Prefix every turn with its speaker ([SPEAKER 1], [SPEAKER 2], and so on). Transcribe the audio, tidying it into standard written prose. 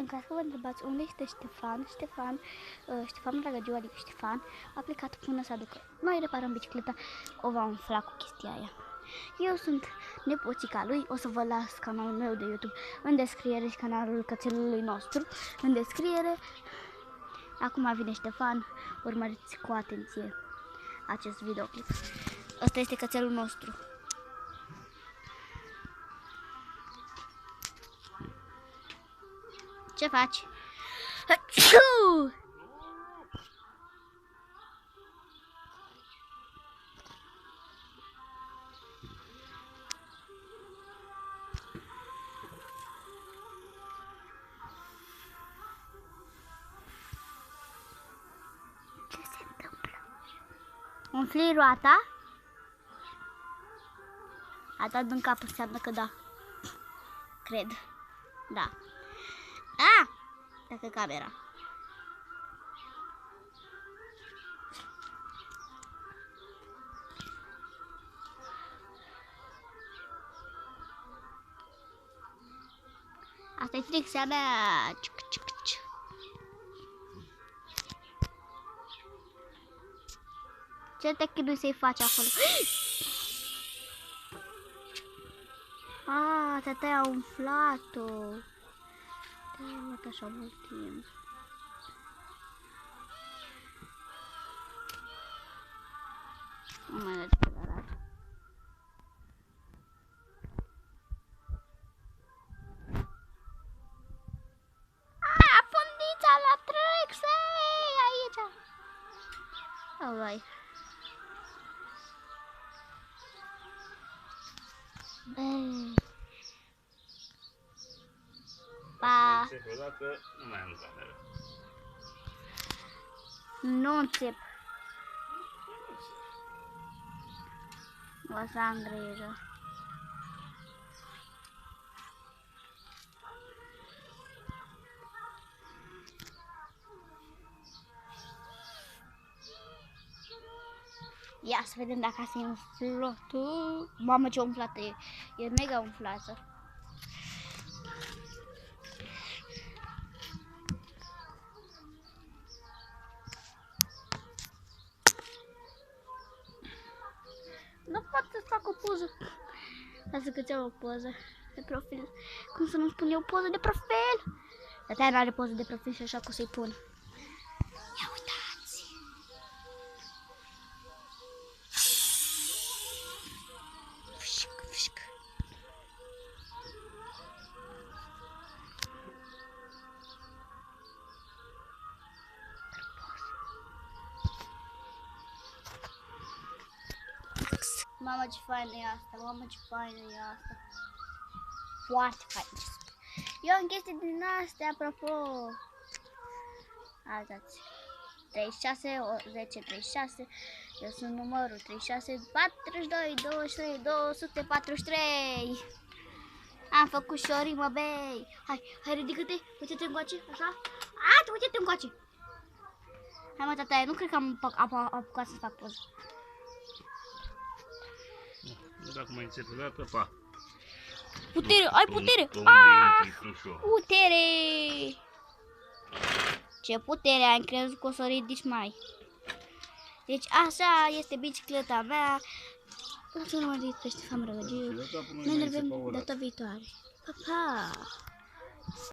[SPEAKER 1] în caz că vă întrebați unde este Ștefan Drăgăgiu, adică Ștefan, a plecat până să aducă. Noi reparăm bicicleta, o va umfla cu chestia aia. Eu sunt nepoțica lui, o să vă las canalul meu de YouTube în descriere și canalul cățelului nostru în descriere. Acum vine Ștefan, urmăriți cu atenție acest videoclip. Ăsta este cățelul nostru. Ce faci? Ce se întâmplă? Umfli roata? A dat în cap, înseamnă că da. Cred. Da. A! Dacă camera. Asta e fricția mea. Ce te chinui să-i faci acolo? Ah, tata a umflat-o. De-aia a luat așa mult timp. Nu mai merge pe garaj. Ah, fundița la Trexei, aici. Oh, vai. Băi. Pa.
[SPEAKER 2] Nu mai am cameră.
[SPEAKER 1] Nu înțep. O să am grijă. Ia să vedem dacă asta e umflată. Mamă, ce umflată e. E mega umflată. Nu pot să fac o poză. Lasă că ți-am o poză de profil. Cum să nu spun eu poză de profil? Dar aia n-are poză de profil și așa că o să-i pun. Ia uitați! Fșic, fșic. Mamă, ce faină e asta, mamă, ce faină e asta. Foarte faină. Eu am chestii din astea, apropo. Uitați. 36, 10, 36. Eu sunt numărul 36, 42, 23, 243. Am făcut și o rimă, bei. Hai, ridică-te, uite-te încoace, așa. Uite-te încoace. Hai, mă, tataie, nu cred că am apucat să fac poză.
[SPEAKER 2] Dacă mai înțepi o dată, pa.
[SPEAKER 1] Putere, ai putere! Putere! Ce putere ai crezut că o să o ridici mai? Deci așa este bicicleta mea. Nu să nu mă ridic pe Ștefan Drăgăgiu. Ne vedem data viitoare. Pa, pa!